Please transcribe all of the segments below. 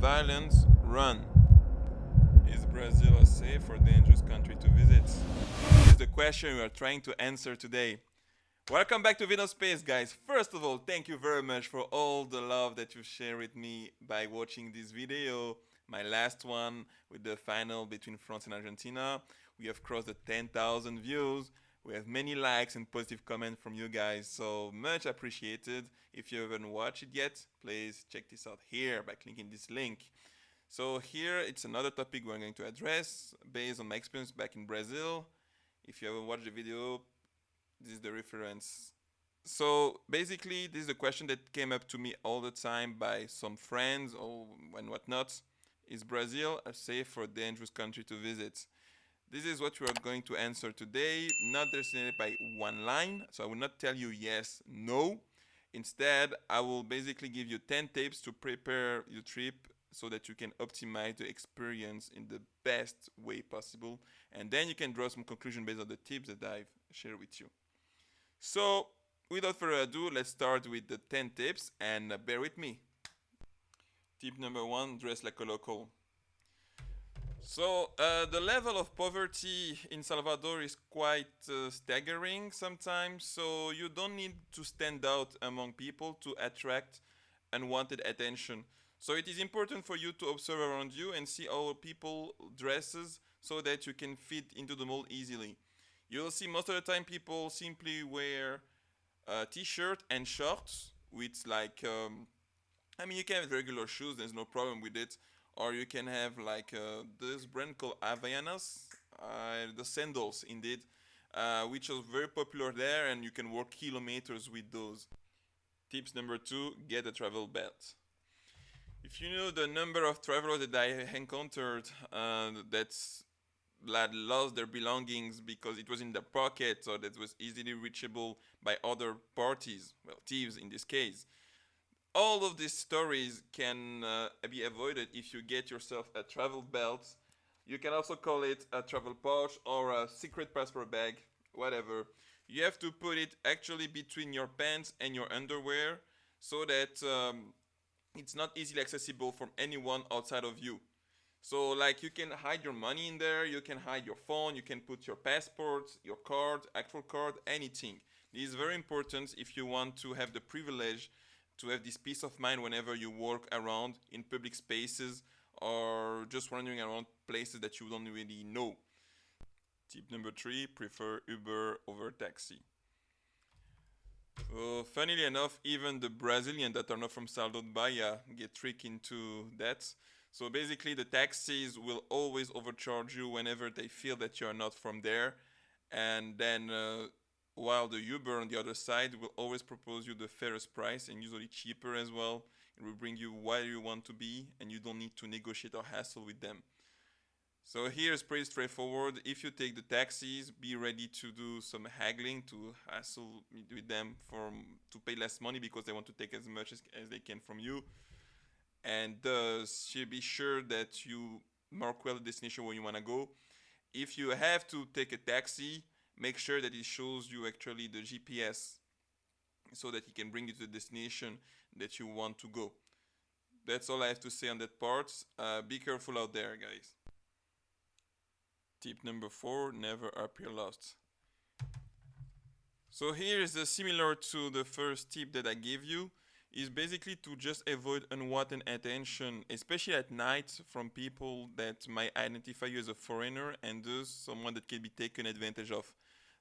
violence, run. Is Brazil a safe or dangerous country to visit? This is the question we are trying to answer today. Welcome back to Vinospace, guys. First of all, thank you very much for all the love that you share with me by watching this video. My last one with the final between France and Argentina. We have crossed the 10,000 views. We have many likes and positive comments from you guys, so much appreciated. If you haven't watched it yet, please check this out here by clicking this link. So here it's another topic we're going to address based on my experience back in Brazil. If you haven't watched the video, this is the reference. So basically, this is a question that came up to me all the time by some friends and whatnot. Is Brazil a safe or dangerous country to visit? This is what we are going to answer today, not necessarily by one line. So I will not tell you yes, no. Instead, I will basically give you 10 tips to prepare your trip so that you can optimize the experience in the best way possible. And then you can draw some conclusion based on the tips that I've shared with you. So without further ado, let's start with the 10 tips and bear with me. Tip number 1, dress like a local. So the level of poverty in Salvador is quite staggering sometimes, so you don't need to stand out among people to attract unwanted attention. So it is important for you to observe around you and see how people dresses so that you can fit into the mold easily. You'll see most of the time people simply wear a t-shirt and shorts with you can have regular shoes, there's no problem with it. Or you can have this brand called Havaianas, the sandals indeed, which are very popular there, and you can walk kilometers with those. Tips number 2, get a travel belt. If you know the number of travelers that I encountered that lost their belongings because it was in their pocket or that was easily reachable by other parties, well, thieves in this case. All of these stories can be avoided if you get yourself a travel belt. You can also call it a travel pouch or a secret passport bag, whatever. You have to put it actually between your pants and your underwear so that it's not easily accessible from anyone outside of you. So you can hide your money in there, you can hide your phone, you can put your passport, your card, actual card, anything. This is very important if you want to have the privilege to have this peace of mind whenever you walk around in public spaces or just wandering around places that you don't really know. Tip number 3, prefer Uber over taxi. So, funnily enough, even the Brazilians that are not from Salvador de Bahia get tricked into that. So basically the taxis will always overcharge you whenever they feel that you are not from there. And then while the Uber on the other side will always propose you the fairest price and usually cheaper as well. It will bring you where you want to be and you don't need to negotiate or hassle with them. So here is pretty straightforward. If you take the taxis, be ready to do some haggling to hassle with them to pay less money because they want to take as much as they can from you. And be sure that you mark well the destination where you want to go. If you have to take a taxi, make sure that it shows you actually the GPS so that it can bring you to the destination that you want to go. That's all I have to say on that part. Be careful out there, guys. Tip number 4, never appear lost. So here is similar to the first tip that I gave you. Is basically to just avoid unwanted attention, especially at night, from people that might identify you as a foreigner and thus someone that can be taken advantage of.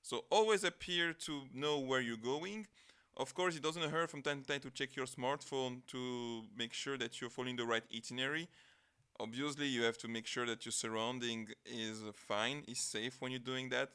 So always appear to know where you're going. Of course, it doesn't hurt from time to time to check your smartphone to make sure that you're following the right itinerary. Obviously, you have to make sure that your surrounding is fine, is safe when you're doing that.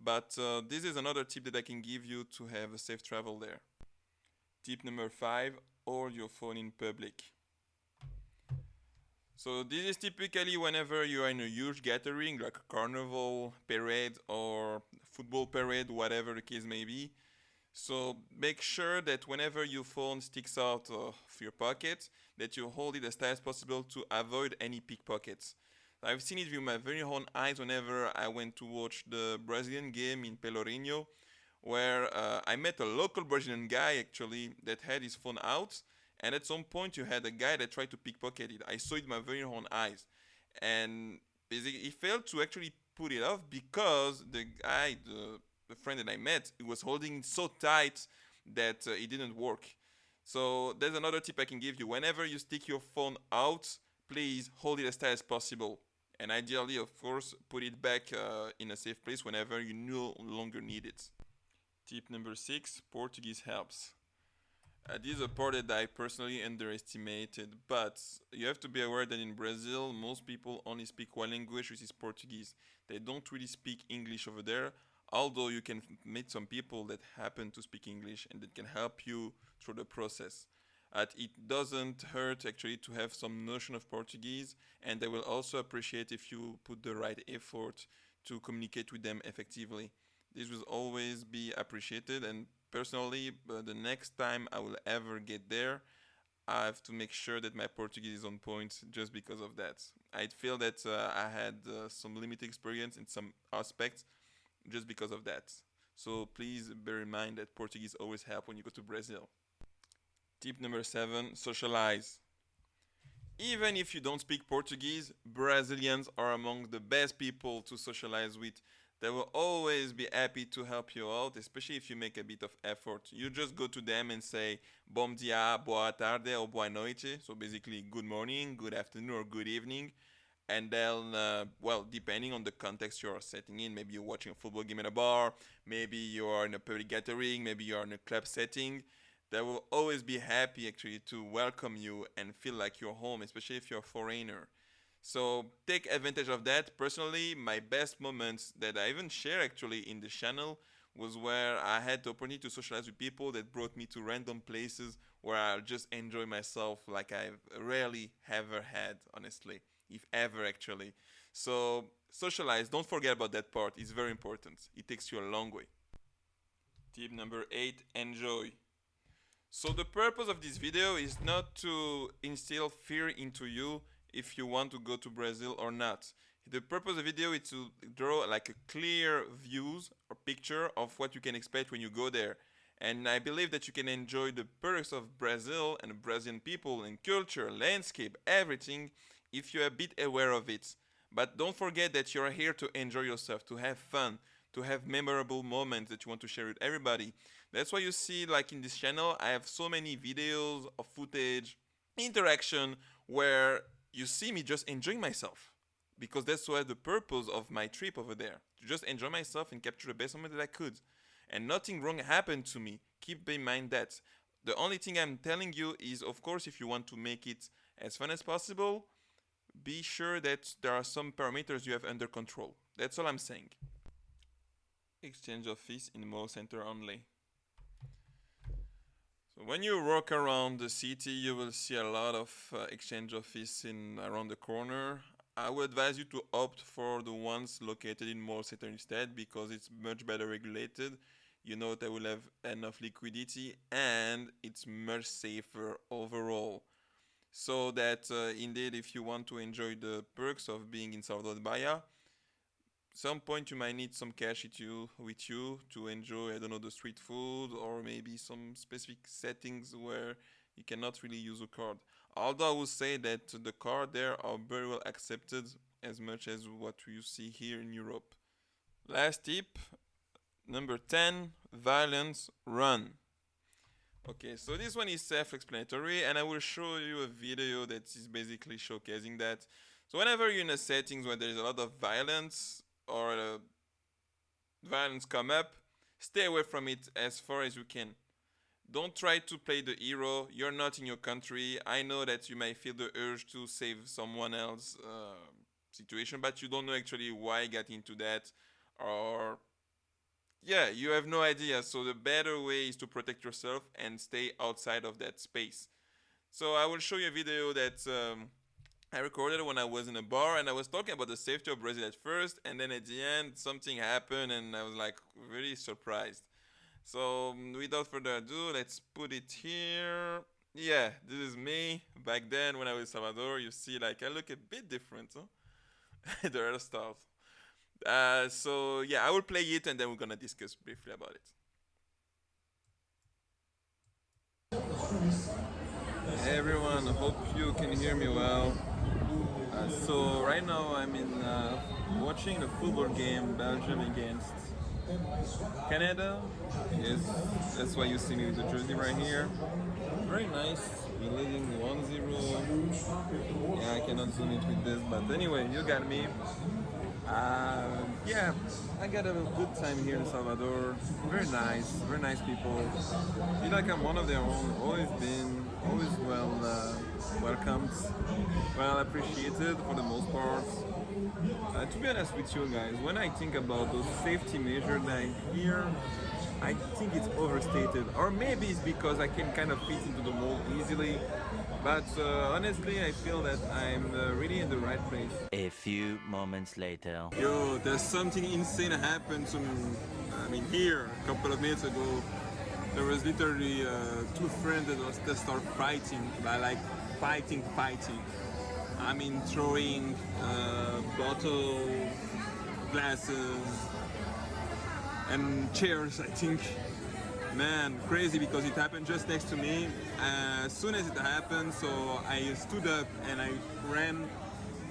But this is another tip that I can give you to have a safe travel there. Tip number 5, hold your phone in public. So this is typically whenever you are in a huge gathering, like a carnival, parade, or football parade, whatever the case may be. So make sure that whenever your phone sticks out of your pocket, that you hold it as tight as possible to avoid any pickpockets. I've seen it with my very own eyes whenever I went to watch the Brazilian game in Pelourinho, where I met a local Brazilian guy actually that had his phone out, And at some point, you had a guy that tried to pickpocket it. I saw it with my very own eyes, and basically, he failed to actually put it off because the guy, the friend that I met, he was holding it so tight that it didn't work. So there's another tip I can give you. Whenever you stick your phone out, please hold it as tight as possible. And ideally, of course, put it back in a safe place whenever you no longer need it. Tip number 6, Portuguese helps. This is a part that I personally underestimated, but you have to be aware that in Brazil, most people only speak one language, which is Portuguese. They don't really speak English over there, although you can meet some people that happen to speak English and that can help you through the process. It doesn't hurt actually to have some notion of Portuguese, and they will also appreciate if you put the right effort to communicate with them effectively. This will always be appreciated, and personally, the next time I will ever get there, I have to make sure that my Portuguese is on point just because of that. I feel that I had some limited experience in some aspects just because of that. So please bear in mind that Portuguese always help when you go to Brazil. Tip number 7, socialize. Even if you don't speak Portuguese, Brazilians are among the best people to socialize with. They will always be happy to help you out, especially if you make a bit of effort. You just go to them and say bom dia, boa tarde, or boa noite. So basically, good morning, good afternoon, or good evening. And then, well, depending on the context you're setting in, maybe you're watching a football game at a bar, maybe you're in a public gathering, maybe you're in a club setting. They will always be happy actually to welcome you and feel like you're home, especially if you're a foreigner. So take advantage of that. Personally, my best moments that I even share actually in the channel was where I had the opportunity to socialize with people that brought me to random places where I'll just enjoy myself like I've rarely ever had, honestly, if ever actually. So socialize, don't forget about that part. It's very important. It takes you a long way. Tip number 8, enjoy. So the purpose of this video is not to instill fear into you if you want to go to Brazil or not. The purpose of the video is to draw like a clear views or picture of what you can expect when you go there. And I believe that you can enjoy the perks of Brazil and Brazilian people and culture, landscape, everything if you're a bit aware of it. But don't forget that you're here to enjoy yourself, to have fun, to have memorable moments that you want to share with everybody. That's why you see, like in this channel, I have so many videos of footage, interaction, where you see me just enjoying myself. Because that's why the purpose of my trip over there, to just enjoy myself and capture the best moment that I could. And nothing wrong happened to me. Keep in mind that. The only thing I'm telling you is, of course, if you want to make it as fun as possible, be sure that there are some parameters you have under control. That's all I'm saying. Exchange of fees in mall center only. So when you walk around the city, you will see a lot of exchange office in around the corner. I would advise you to opt for the ones located in mall center instead because it's much better regulated. You know they will have enough liquidity and it's much safer overall. So that indeed, if you want to enjoy the perks of being in Salvador de Bahia, some point you might need some cash with you to enjoy, I don't know, the street food or maybe some specific settings where you cannot really use a card. Although I would say that the card there are very well accepted as much as what you see here in Europe. Last tip, number 10, violence, run. Okay, so this one is self-explanatory and I will show you a video that is basically showcasing that. So whenever you're in a settings where there is a lot of violence, or violence come up, stay away from it as far as you can. Don't try to play the hero. You're not in your country. I know that you may feel the urge to save someone else's situation, but you don't know actually why you got into that, or yeah, you have no idea. So the better way is to protect yourself and stay outside of that space. So I will show you a video that I recorded when I was in a bar and I was talking about the safety of Brazil at first, and then at the end something happened and I was like really surprised. So without further ado, let's put it here. Yeah, this is me back then when I was in Salvador. You see, like I look a bit different, huh? The other stuff. So yeah, I will play it and then we're gonna discuss briefly about it. Hey everyone, hope you can hear me well. So right now I'm in watching the football game Belgium against Canada. Yes, that's why you see me with the jersey right here. Very nice. We're leading 1-0. Yeah, I cannot zoom it with this, but anyway, you got me. Yeah, I got a good time here in Salvador. Very nice people. Feel like I'm one of their own. Always been, always welcomed, well appreciated for the most part. To be honest with you guys, when I think about those safety measures that I hear, I think it's overstated, or maybe it's because I can kind of fit into the mold easily. But honestly, I feel that I'm really in the right place. A few moments later. Yo, there's something insane happened to me. I mean, here a couple of minutes ago, there was literally two friends that start fighting, like fighting. I mean, throwing bottles, glasses, and chairs. I think, man, crazy because it happened just next to me. As soon as it happened, so I stood up and I ran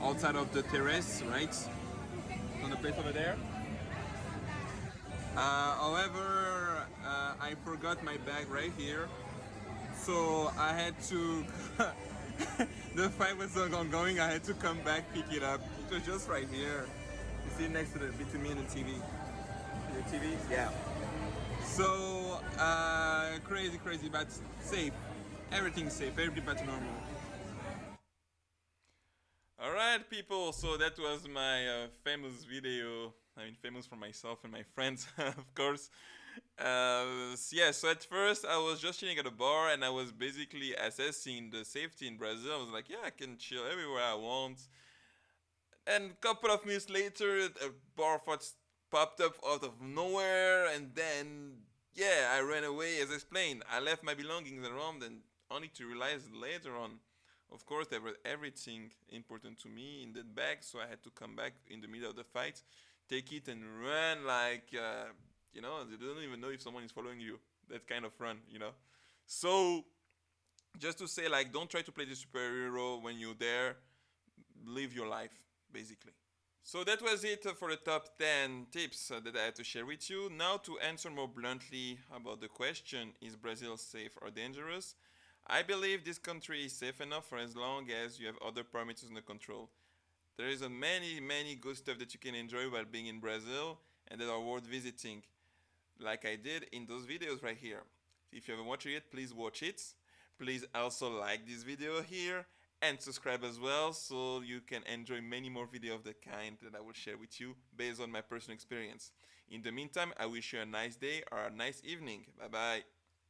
outside of the terrace, right, on the place over there. However, I forgot my bag right here, so I had to. The fight was still ongoing. I had to come back, pick it up. It was just right here. You see, next to between me and the TV. The TV, yeah. So crazy, but safe. Everything's safe. Everything back to normal. Alright, people, so that was my famous video. I mean, famous for myself and my friends, of course. Yeah, so at first I was just chilling at a bar and I was basically assessing the safety in Brazil. I was like, yeah, I can chill everywhere I want. And a couple of minutes later, a bar fight popped up out of nowhere, and then, yeah, I ran away as explained. I left my belongings around and only to realize later on. Of course, there was everything important to me in that bag, so I had to come back in the middle of the fight, take it, and run like, they don't even know if someone is following you. That kind of run. So, just to say, like, don't try to play the superhero when you're there. Live your life, basically. So that was it for the top 10 tips that I had to share with you. Now, to answer more bluntly about the question, is Brazil safe or dangerous? I believe this country is safe enough for as long as you have other parameters under control. There is a many good stuff that you can enjoy while being in Brazil and that are worth visiting, like I did in those videos right here. If you haven't watched it yet, please watch it. Please also like this video here and subscribe as well so you can enjoy many more videos of the kind that I will share with you based on my personal experience. In the meantime, I wish you a nice day or a nice evening. Bye bye.